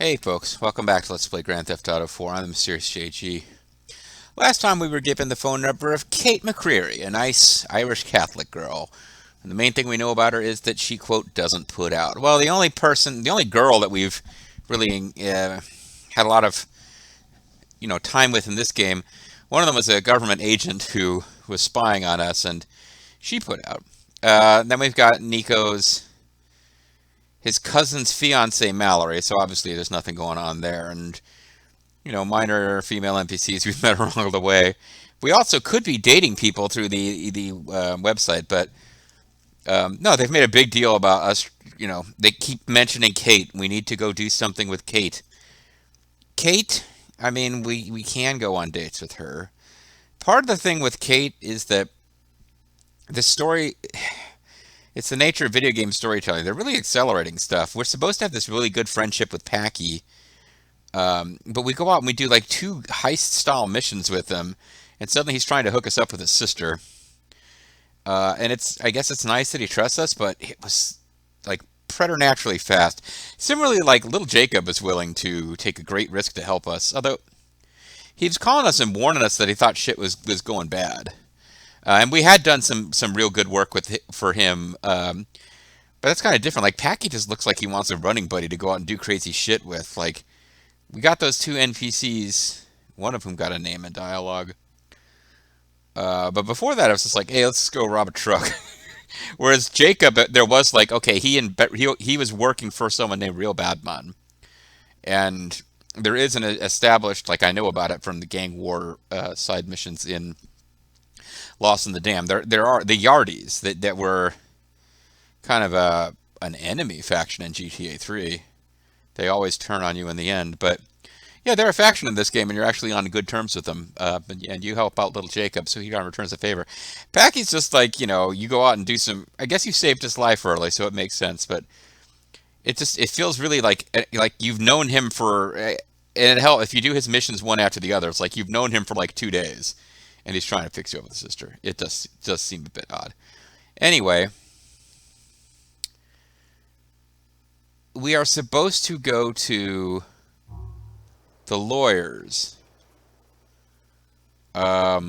Hey folks, welcome back to Let's Play Grand Theft Auto 4. I'm the Mysterious JG. Last time we were given the phone number of Kate McCreary, a nice Irish Catholic girl. And the main thing we know about her is that she, quote, doesn't put out. Well, the only girl that we've really had a lot of, time with in this game, one of them was a government agent who was spying on us, and she put out. Then we've got his cousin's fiance Mallory, so obviously there's nothing going on there, and minor female NPCs we've met along the way. We also could be dating people through the website, but no, they've made a big deal about us. They keep mentioning Kate. We need to go do something with Kate. Kate, I mean, we can go on dates with her. Part of the thing with Kate is that the story. It's the nature of video game storytelling. They're really accelerating stuff. We're supposed to have this really good friendship with Packy, but we go out and we do like 2 heist-style missions with him, and suddenly he's trying to hook us up with his sister. And I guess it's nice that he trusts us, but it was like preternaturally fast. Similarly, like little Jacob is willing to take a great risk to help us, although he was calling us and warning us that he thought shit was going bad. And we had done some real good work for him, but that's kind of different. Like Packy just looks like he wants a running buddy to go out and do crazy shit with. Like we got those 2 NPCs, one of whom got a name and dialogue. But before that, I was just like, hey, let's go rob a truck. Whereas Jacob, there was like, okay, he was working for someone named Real Badman, and there is an established, like I know about it from the gang war side missions in Lost in the Dam. There are the Yardies that were kind of an enemy faction in GTA 3. They always turn on you in the end, but yeah, they're a faction in this game, and you're actually on good terms with them. And you help out little Jacob, so he kind of returns a favor. Packy's just like, you go out and do some. I guess you saved his life early, so it makes sense. But it feels really like you've known him for. And hell, if you do his missions one after the other, it's like you've known him for like 2 days, and he's trying to fix you up with his sister. It does seem a bit odd. Anyway, we are supposed to go to the lawyers at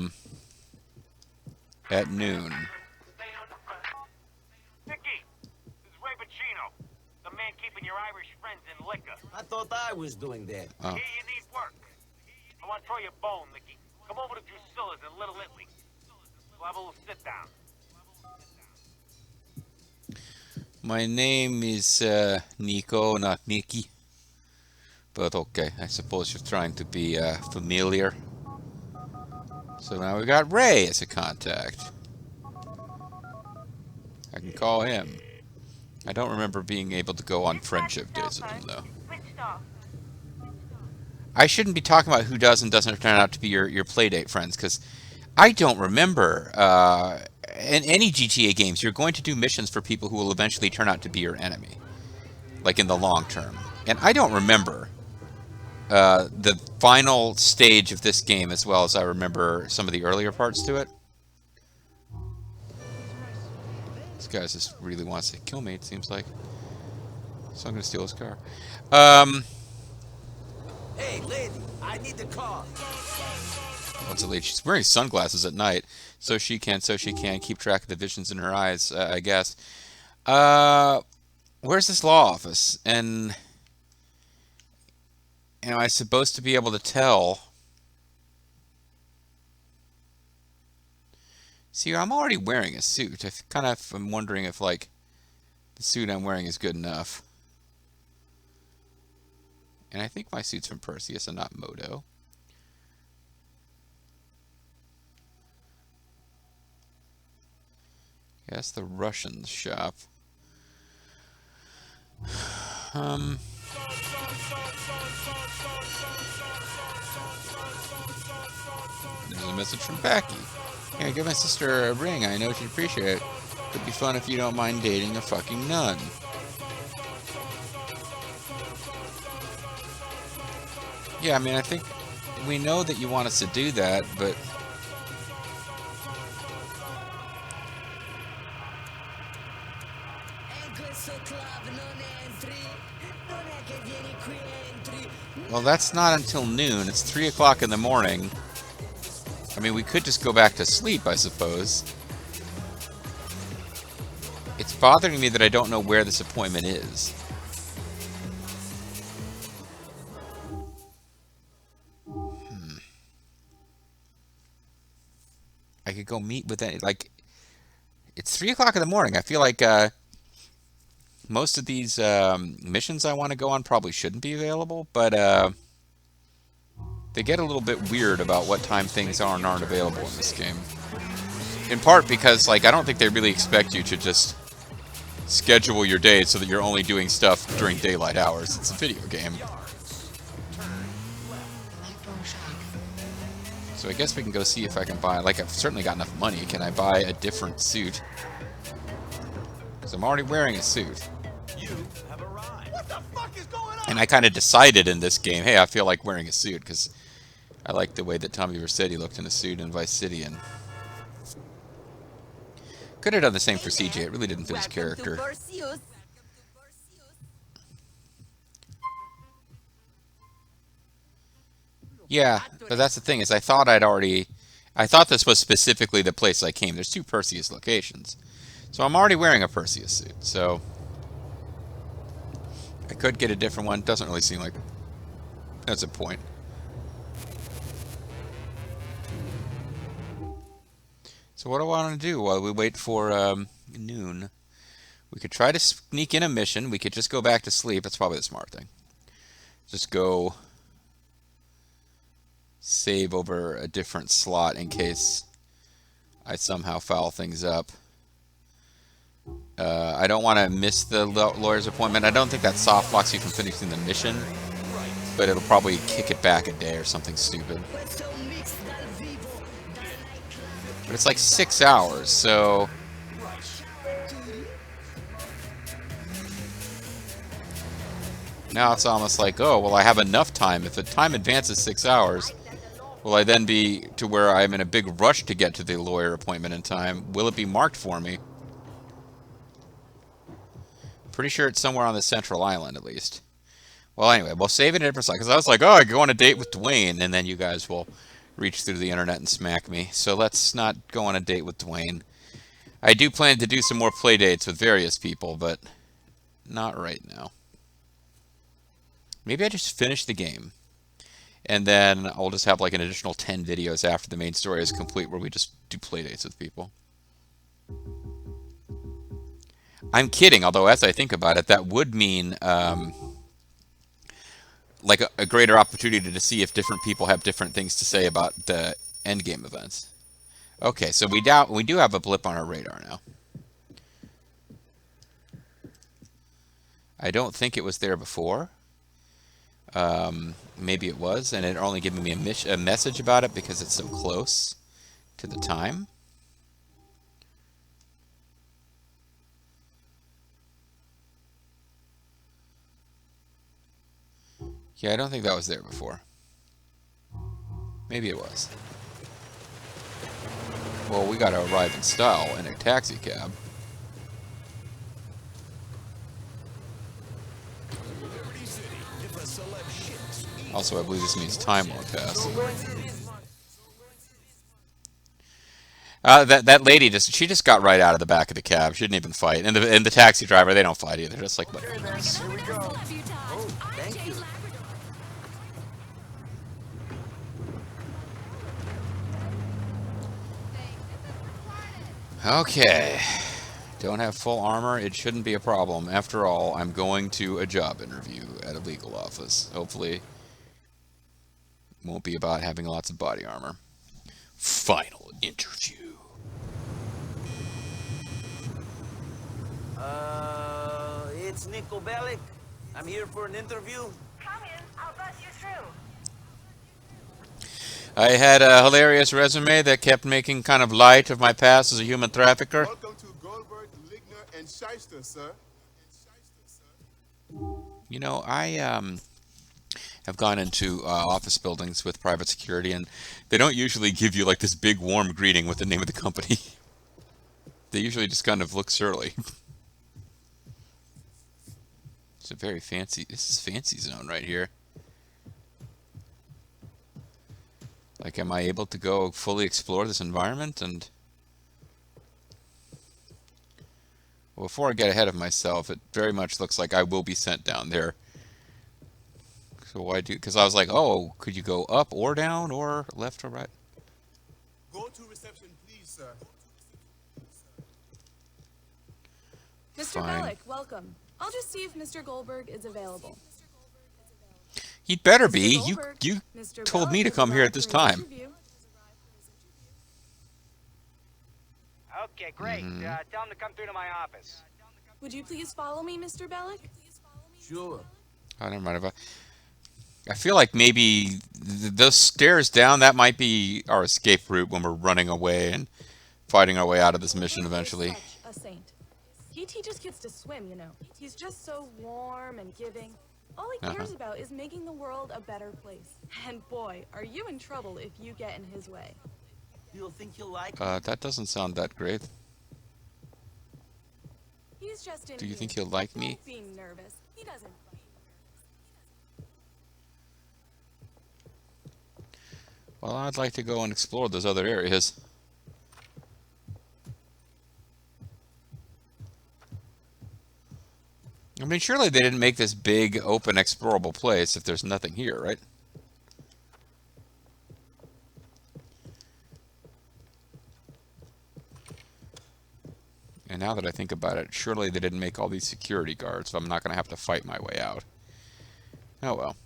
noon. Nicky, this is Ray Bacino, the man keeping your Irish friends in liquor. I thought I was doing that. Oh. Here you need work. I want to throw you a bone, Nicky. Come over to Drusilla's in Little Italy. We'll have a little sit down. My name is Nico, not Nicky. But okay, I suppose you're trying to be familiar. So now we got Ray as a contact. I can call him. I don't remember being able to go on friendship dates with him, though. I shouldn't be talking about who does and doesn't turn out to be your playdate friends, because I don't remember. In any GTA games, you're going to do missions for people who will eventually turn out to be your enemy, like in the long term. And I don't remember the final stage of this game as well as I remember some of the earlier parts to it. This guy just really wants to kill me, it seems like. So I'm going to steal his car. Hey, lady, I need the car. What's a lady? She's wearing sunglasses at night, so she can keep track of the visions in her eyes, I guess. Where's this law office? And am I supposed to be able to tell? See, I'm already wearing a suit. I kind of am wondering if, like, the suit I'm wearing is good enough. And I think my suit's from Perseus and not Moto. Yeah, that's the Russian shop. There's a message from Packy. Hey, give my sister a ring. I know she'd appreciate it. Could be fun if you don't mind dating a fucking nun. Yeah, I mean, I think we know that you want us to do that, but Club. Well, that's not until noon. It's 3 o'clock in the morning. I mean, we could just go back to sleep, I suppose. It's bothering me that I don't know where this appointment is. I could go meet with any, like, it's 3 o'clock in the morning. I feel like most of these missions I want to go on probably shouldn't be available, but they get a little bit weird about what time things are and aren't available in this game. In part because, like, I don't think they really expect you to just schedule your day so that you're only doing stuff during daylight hours. It's a video game. So I guess we can go see if I can buy, like, I've certainly got enough money. Can I buy a different suit? Because I'm already wearing a suit. What the fuck is going on? And I kind of decided in this game, hey, I feel like wearing a suit because I like the way that Tommy Vercetti looked in a suit in Vice City, and could have done the same for CJ. It really didn't fit his character. Yeah, but that's the thing, is I thought this was specifically the place I came. There's 2 Perseus locations. So I'm already wearing a Perseus suit, so I could get a different one. Doesn't really seem like that's a point. So what do I want to do while we wait for noon? We could try to sneak in a mission. We could just go back to sleep. That's probably the smart thing. Just go save over a different slot in case I somehow foul things up. I don't want to miss the lawyer's appointment. I don't think that soft locks you from finishing the mission, but it'll probably kick it back a day or something stupid. But it's like 6 hours, so now it's almost like, oh, well, I have enough time. If the time advances 6 hours, will I then be to where I'm in a big rush to get to the lawyer appointment in time? Will it be marked for me? Pretty sure it's somewhere on the central island, at least. Well, anyway, we'll save it in a different slot, because I was like, oh, I go on a date with Dwayne, and then you guys will reach through the internet and smack me. So let's not go on a date with Dwayne. I do plan to do some more play dates with various people, but not right now. Maybe I just finish the game, and then I'll just have like an additional 10 videos after the main story is complete where we just do play dates with people. I'm kidding, although as I think about it, that would mean like a greater opportunity to see if different people have different things to say about the endgame events. Okay, so we do have a blip on our radar now. I don't think it was there before. Maybe it was, and it only giving me a message about it because it's so close to the time. Yeah, I don't think that was there before. Maybe it was. Well, we gotta arrive in style in a taxi cab. Also, I believe this means time won't pass. That lady she just got right out of the back of the cab. She didn't even fight. And the taxi driver, they don't fight either. Just like, but. Okay. Don't have full armor. It shouldn't be a problem. After all, I'm going to a job interview at a legal office. Hopefully, it won't be about having lots of body armor. Final interview. It's Nico Bellic. I'm here for an interview. Come in, I'll buzz you through. I had a hilarious resume that kept making kind of light of my past as a human trafficker. Welcome to Goldberg, Ligner, and Shyster, sir. You know, I have gone into office buildings with private security, and they don't usually give you like this big warm greeting with the name of the company. They usually just kind of look surly. It's a very fancy. This is fancy zone right here. Like, am I able to go fully explore this environment? And well, before I get ahead of myself, it very much looks like I will be sent down there. So why do? Because I was like, oh, could you go up or down or left or right? Go to reception, please, sir. Mr. Fine. Bellick, welcome. I'll just see if Mr. Goldberg is available. He'd better Mr. be. Goldberg, You Mr. told Bellick me to has come here at arrived this for his time. interview. Okay, great. Tell him to come through to my office. Would you please follow me, Mr. Bellick? Sure. I don't mind if I feel like maybe those stairs down, that might be our escape route when we're running away and fighting our way out of this mission Goldberg is eventually. such a saint. He teaches kids to swim, you know. He's just so warm and giving. All he cares about is making the world a better place. And boy, are you in trouble if you get in his way. You'll think you'll like That doesn't sound that great. He's just in Do you here. think he'll like me? Don't be nervous. He doesn't. Well, I'd like to go and explore those other areas. I mean, surely they didn't make this big, open, explorable place if there's nothing here, right? And now that I think about it, surely they didn't make all these security guards, so I'm not going to have to fight my way out. Oh well.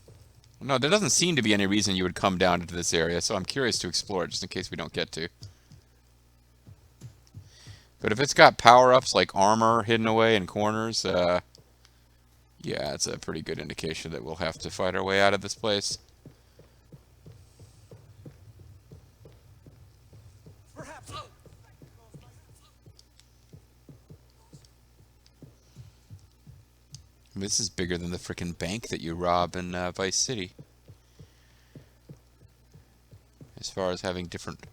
No, there doesn't seem to be any reason you would come down into this area, so I'm curious to explore it just in case we don't get to. But if it's got power-ups like armor hidden away in corners, yeah, it's a pretty good indication that we'll have to fight our way out of this place. This is bigger than the frickin' bank that you rob in Vice City. As far as having different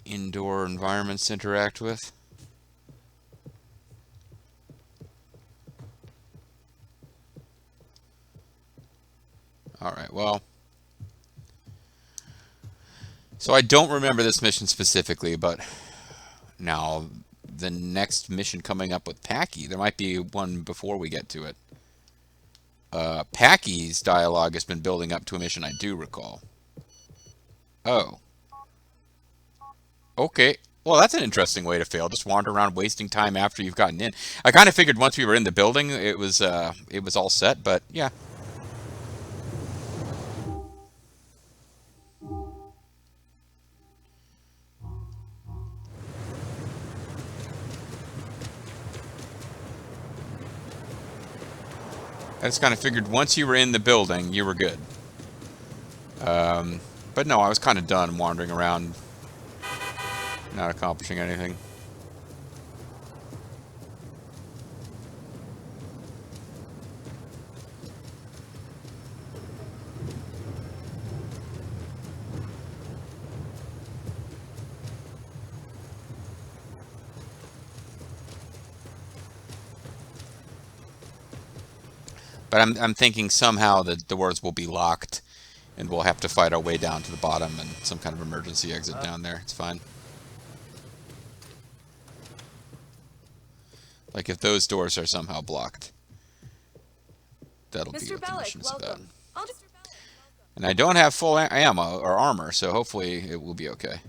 indoor environments to interact with. Alright, well. So I don't remember this mission specifically, but now the next mission coming up with Packy, there might be one before we get to it. Packy's dialogue has been building up to a mission I do recall. Oh. Okay. Well, that's an interesting way to fail. Just wander around wasting time after you've gotten in. I kind of figured once we were in the building, it was all set, but yeah. I just kind of figured once you were in the building, you were good. But no, I was kind of done wandering around, not accomplishing anything. But I'm thinking somehow that the doors will be locked, and we'll have to fight our way down to the bottom and some kind of emergency exit down there. It's fine. Like if those doors are somehow blocked, that'll be Mr. what the Bellick, mission's about. welcome. I'll just... And I don't have full ammo or armor, so hopefully it will be okay.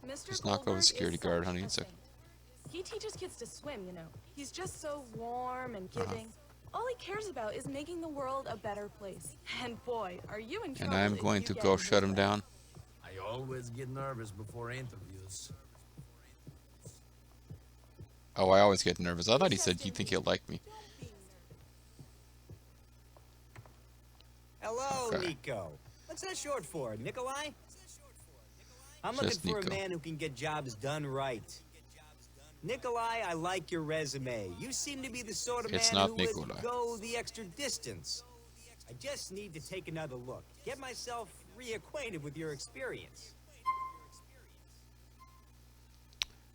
Mr. Just knock over the Goldberg security is guard, such honey. a It's okay. saint. He teaches kids to swim, you know. He's just so warm and giving. All he cares about is making the world a better place. And boy, are you in trouble And I'm if going you to get go in shut his him way. down. I always get nervous before interviews. Oh, I always get nervous. I thought he said you think he'll like me. Hello, Okay. Nico. What's that short for? Nikolai? I'm Just looking for Nico. a man who can get jobs done right. Nikolai, I like your resume. You seem to be the sort of It's man not who Nikolai. would go the extra distance. I just need to take another look. Get myself reacquainted with your experience.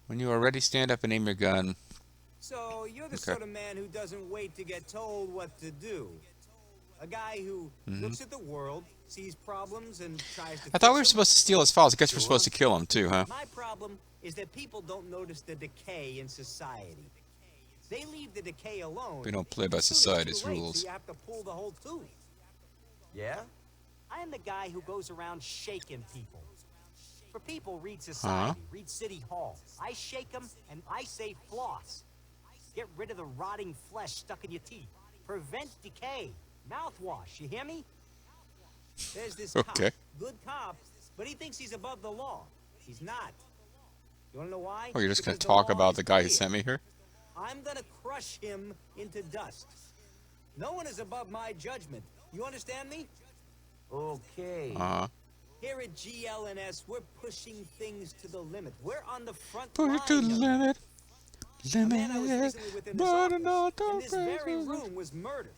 When you are ready, stand up and aim your gun. So you're the Okay. sort of man who doesn't wait to get told what to do. A guy who looks at the world, sees problems, and tries to I thought we fix were them. supposed to steal his files. I guess we're Sure. supposed to kill him too, huh? My problem is that people don't notice the decay in society. They leave the decay alone. We don't play by and soon it's society's too late, rules. So you have to pull the whole tooth. Yeah? I am the guy who goes around shaking people. For people, read society, read City Hall. I shake them and I say floss. Get rid of the rotting flesh stuck in your teeth. Prevent decay. Mouthwash, you hear me? There's this Okay. cop, good cop, but he thinks he's above the law. He's not. You wanna know why? Oh, you're just gonna Because talk law about is the guy who clear. sent me here? I'm gonna crush him into dust. No one is above my judgment. You understand me? Okay. Uh-huh. Here at GLNS, we're pushing things to the limit. We're on the front Push line. it to the of it. limit. A man I was Limit. recently within this Burning all office, in the this very places. room, was murdered.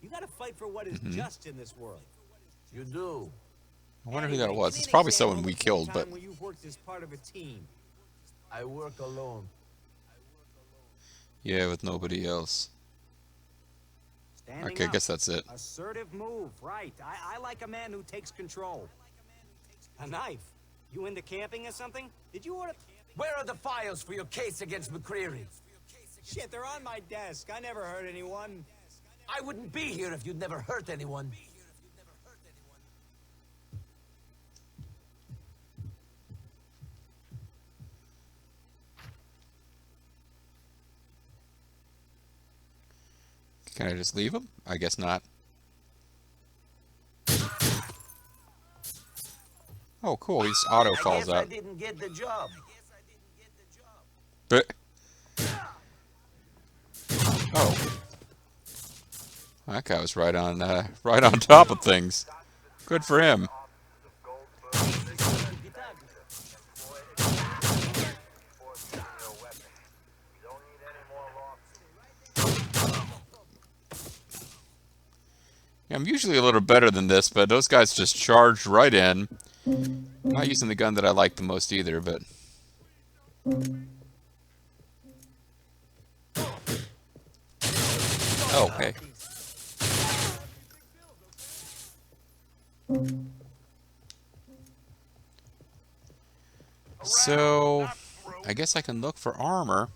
You gotta fight for what is just in this world. You do. I wonder who that Anyway, was. give me It's an probably example someone of we a point in killed, but time when you've worked as part of a team. I work alone. yeah, with nobody else. Standing Okay, I up. guess that's it. Assertive move, right. I like a man who takes control. A knife. You into camping or something? Did you order... Where are the files for your case against McCreary? Shit, they're on my desk. I never hurt anyone. I wouldn't be here if you'd never hurt anyone. Can I just leave him? I guess not. Oh, cool. He's auto I falls guess I out. didn't get the job. But oh, that guy was right on top of things. Good for him. Yeah, I'm usually a little better than this, but those guys just charged right in. Not using the gun that I like the most either, but oh, hey. So, I guess I can look for armor.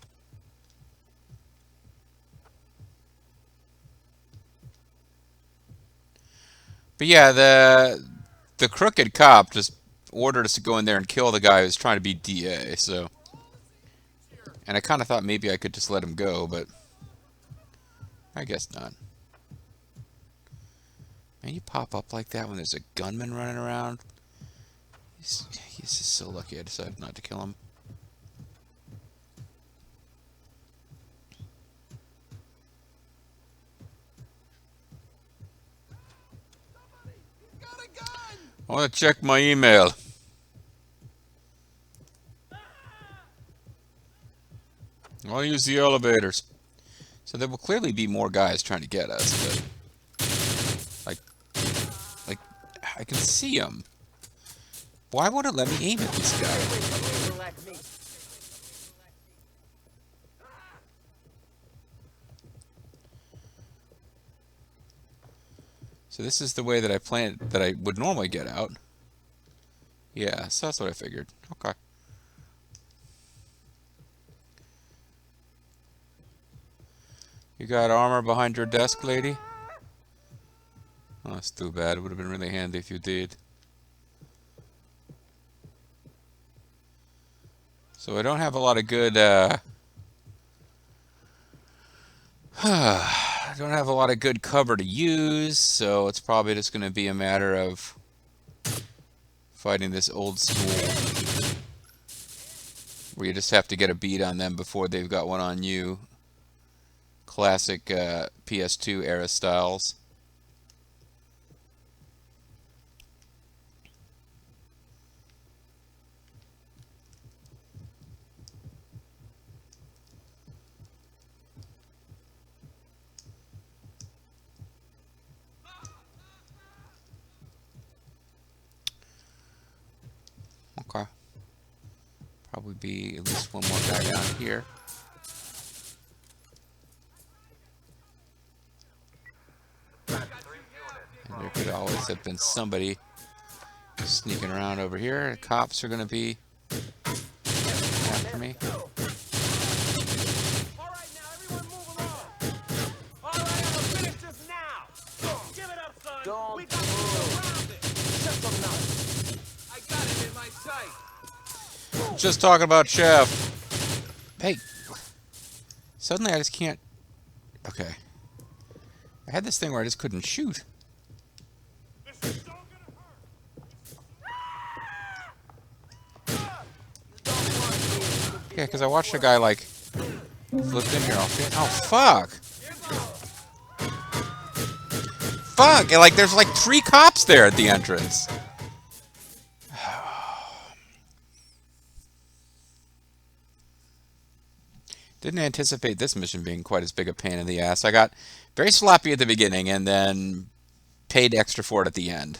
But yeah, the crooked cop just ordered us to go in there and kill the guy who's trying to be DA, so. And I kind of thought maybe I could just let him go, but I guess not. Man, you pop up like that when there's a gunman running around. He's just so lucky I decided not to kill him. I want to check my email. I want to use the elevators. So there will clearly be more guys trying to get us, but like I can see them. Why won't it let me aim at this guy? So this is the way that I planned, that I would normally get out. Yeah, so that's what I figured. Okay. You got armor behind your desk, lady? Oh, that's too bad. It would have been really handy if you did. So I don't have a lot of good, I don't have a lot of good cover to use, so it's probably just going to be a matter of fighting this old school, where you just have to get a beat on them before they've got one on you. Classic PS2 era styles. Okay. Probably be at least one more guy down here. And there could always have been somebody sneaking around over here. The cops are going to be after me. All right, now everyone move along. All right, I'm gonna finish this now. Give it up, son. Don't We got to go move. around it. Shut them nuts. I got it in my sight. Just talking about Chef. Hey. Suddenly I just can't. Okay. I had this thing where I just couldn't shoot. This is so gonna hurt. Yeah, because I watched a guy like flip in here. Oh fuck! Fuck! And, like there's like 3 cops there at the entrance. Didn't anticipate this mission being quite as big a pain in the ass. I got very sloppy at the beginning and then paid extra for it at the end.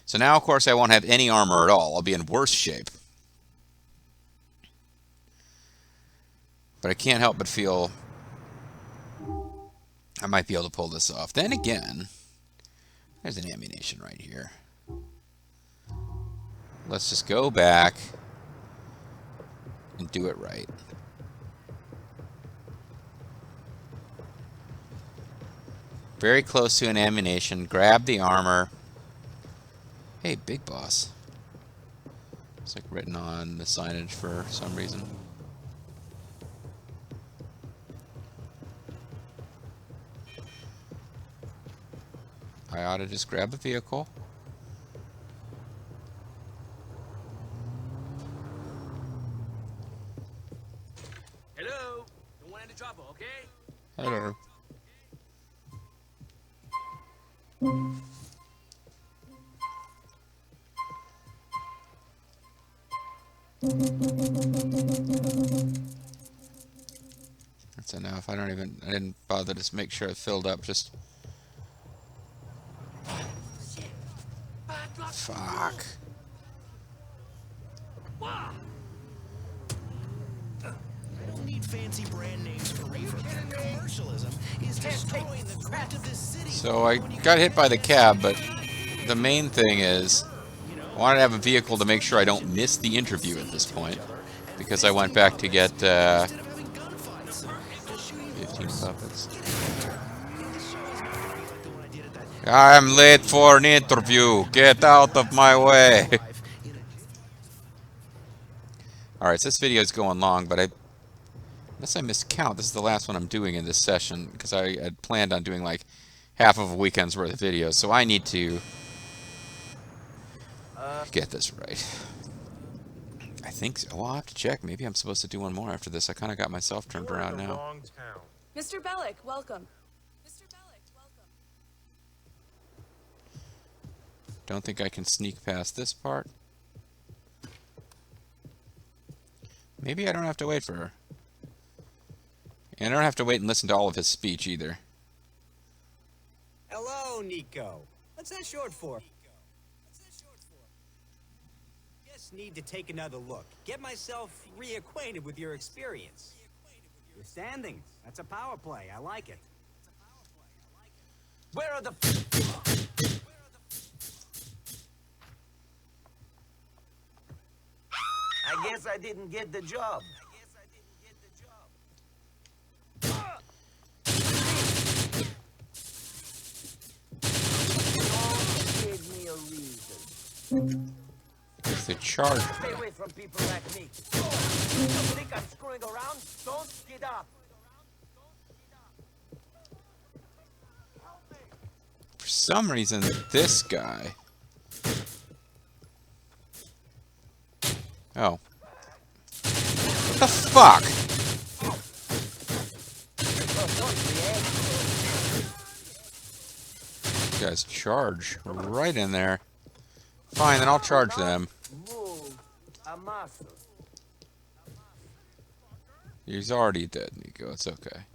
So now, of course, I won't have any armor at all. I'll be in worse shape. But I can't help but feel I might be able to pull this off. Then again, there's an ammunition right here. Let's just go back and do it right. Very close to an ammunition. Grab the armor. Hey, Big Boss. It's like written on the signage for some reason. I ought to just grab a vehicle. Hello. The one in the trouble, okay? Hello. That's enough. I didn't bother to make sure it filled up. Just fuck. I don't need fancy brand names for reefer. Commercialism is destroying the craft of this city. So I got hit by the cab, but the main thing is I wanted to have a vehicle to make sure I don't miss the interview at this point, because I went back to get 15 puppets. I'm late for an interview. Get out of my way. Alright, so this video is going long, but unless I miscount, this is the last one I'm doing in this session, because I had planned on doing like half of a weekend's worth of videos, so I need to get this right. I think so. Well, I'll have to check. Maybe I'm supposed to do one more after this. I kind of got myself turned around now. Wrong town. Mr. Bellick, welcome. Mr. Bellick, welcome. Don't think I can sneak past this part. Maybe I don't have to wait for her. And I don't have to wait and listen to all of his speech either. Hello, Nico. What's that short for? Just need to take another look. Get myself reacquainted with your experience. You're standing. That's a power play. I like it. Where are the... I guess I didn't get the job. Don't give me a reason. It's the charge. Stay away from people like me. You think I'm screwing around? Don't get up. For some reason, this guy... Oh. What the fuck? These guys charge right in there. Fine, then I'll charge them. Move a muscle. He's already dead, Nico. It's okay.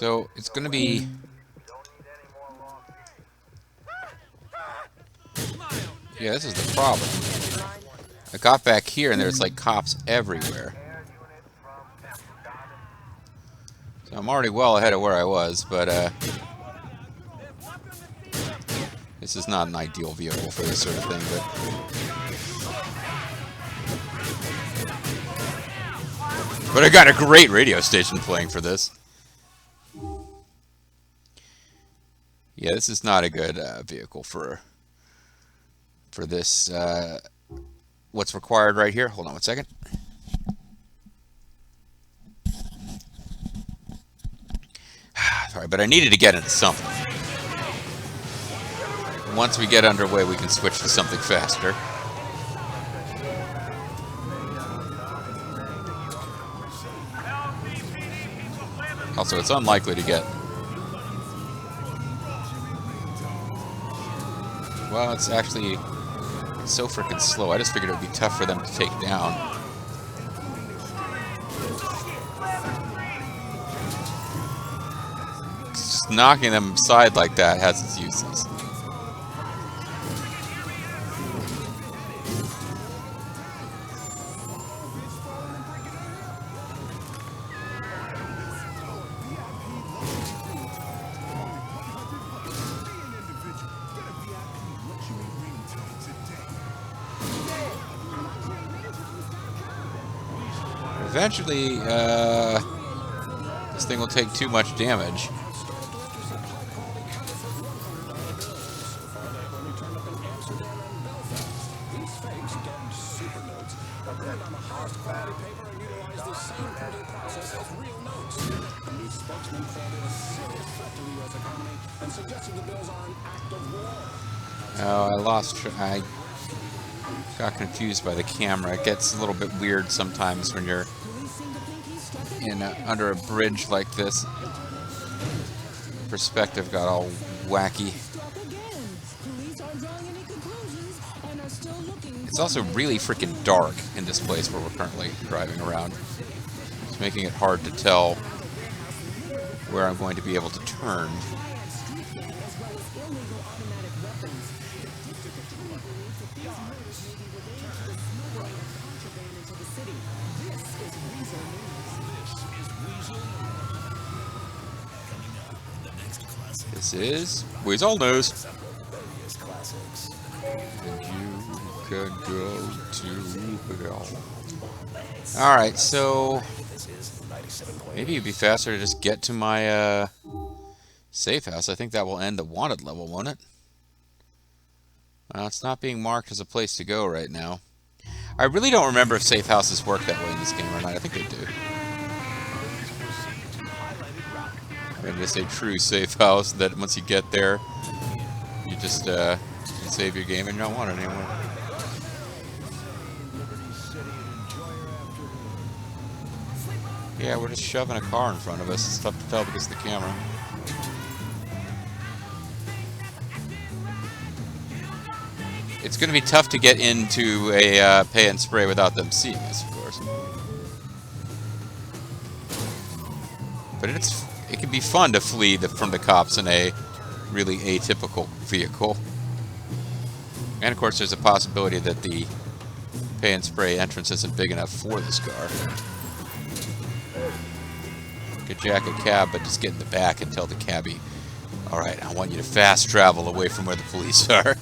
So it's going to be... Yeah, this is the problem. I got back here and there's like cops everywhere. So I'm already well ahead of where I was, but this is not an ideal vehicle for this sort of thing, but I got a great radio station playing for this. Yeah, this is not a good vehicle for this. What's required right here? Hold on 1 second. Sorry, but I needed to get into something. Once we get underway, we can switch to something faster. Also, it's unlikely to get... Well, it's actually so freaking slow. I just figured it would be tough for them to take down. Just knocking them aside like that has its uses. Eventually, this thing will take too much damage. Oh, I got confused by the camera. It gets a little bit weird sometimes when you're under a bridge like this. Perspective got all wacky. It's also really freaking dark in this place where we're currently driving around. It's making it hard to tell where I'm going to be able to turn. This is Weasel News. And you can go to hell. Alright, so maybe it'd be faster to just get to my safe house. I think that will end the wanted level, won't it? It's not being marked as a place to go right now. I really don't remember if safe houses work that way in this game or not. I think they do. Maybe it's a true safe house that once you get there, you just save your game and you don't want it anymore. Yeah, we're just shoving a car in front of us. It's tough to tell because of the camera. It's going to be tough to get into a pay and spray without them seeing us, of course. But it can be fun to flee from the cops in a really atypical vehicle. And of course, there's a possibility that the pay and spray entrance isn't big enough for this car. Could jack a cab, but just get in the back and tell the cabbie, "Alright, I want you to fast travel away from where the police are."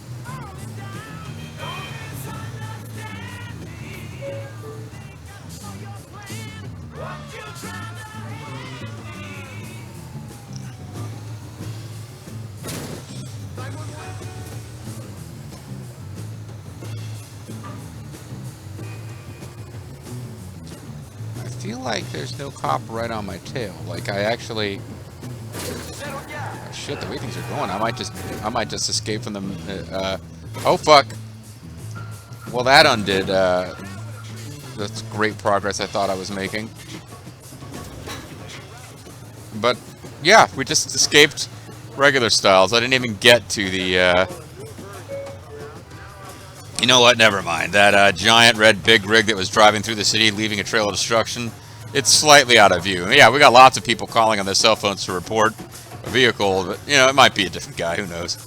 I feel like there's no cop right on my tail. Like I actually... Oh, shit, the way things are going, I might just escape from them. Oh fuck! Well, that undid that's great progress I thought I was making. But yeah, we just escaped regular styles. I didn't even get to the you know what? Never mind. That giant red big rig that was driving through the city, leaving a trail of destruction. It's slightly out of view. Yeah, we got lots of people calling on their cell phones to report a vehicle, but, you know, it might be a different guy. Who knows?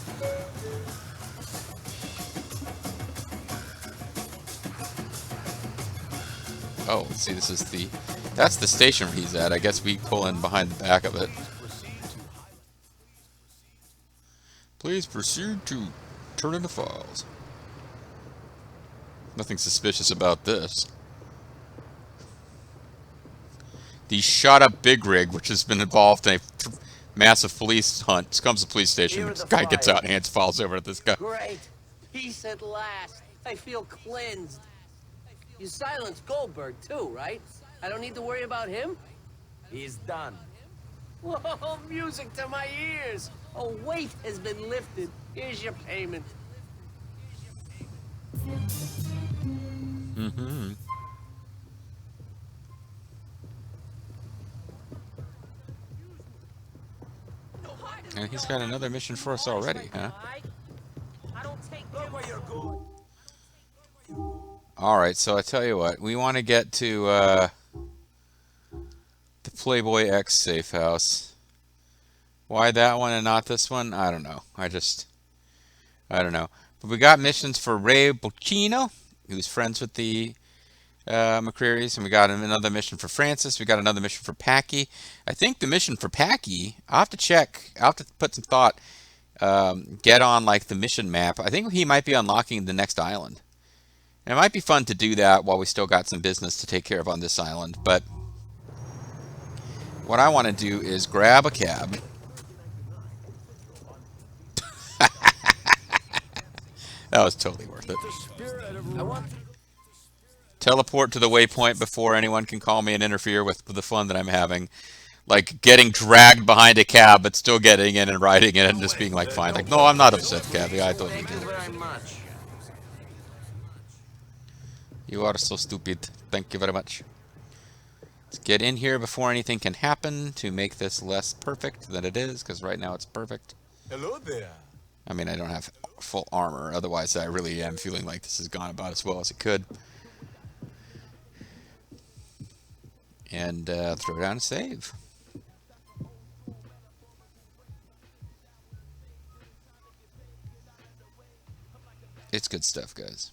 Oh, let's see, that's the station where he's at. I guess we pull in behind the back of it. Please proceed to turn in the files. Nothing suspicious about this. The shot-up big rig, which has been involved in a massive police hunt, comes to the police station. This guy gets out and hands files over to this guy. Great. Peace at last. I feel cleansed. You silenced Goldberg, too, right? I don't need to worry about him? He's done. Whoa, music to my ears. A weight has been lifted. Here's your payment. Mm-hmm. And he's got another mission for us already, huh? Alright, so I tell you what, we want to get to the Playboy X safe house. Why that one and not this one? I don't know. I don't know. But we got missions for Ray Bocchino, who's friends with the McCreary's, and we got another mission for Francis. We got another mission for Packy. I think the mission for Packy, I'll have to check. I'll have to put some thought. Get on like the mission map. I think he might be unlocking the next island. And it might be fun to do that while we still got some business to take care of on this island. But what I want to do is grab a cab. That was totally worth it. Teleport to the waypoint before anyone can call me and interfere with the fun that I'm having. Like getting dragged behind a cab, but still getting in and riding in it and just being like, fine. Like, no, I'm not upset, Cabby. I totally Thank get you it. very much. You are so stupid. Thank you very much. Let's get in here before anything can happen to make this less perfect than it is, because right now it's perfect. Hello there. I mean, I don't have full armor. Otherwise, I really am feeling like this has gone about as well as it could. And throw down a save. It's good stuff, guys.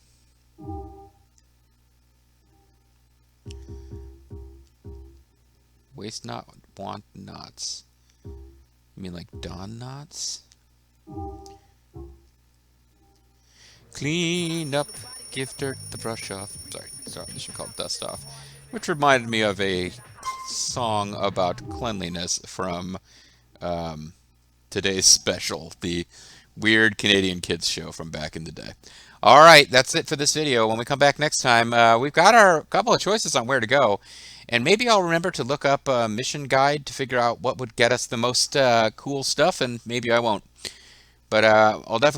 Waste not, want nots. You mean like Dawn knots? Clean up, give dirt the brush off. Sorry, this should call it dust off. Which reminded me of a song about cleanliness from today's special, the weird Canadian kids show from back in the day. All right, that's it for this video. When we come back next time, we've got our couple of choices on where to go. And maybe I'll remember to look up a mission guide to figure out what would get us the most cool stuff, and maybe I won't. But I'll definitely be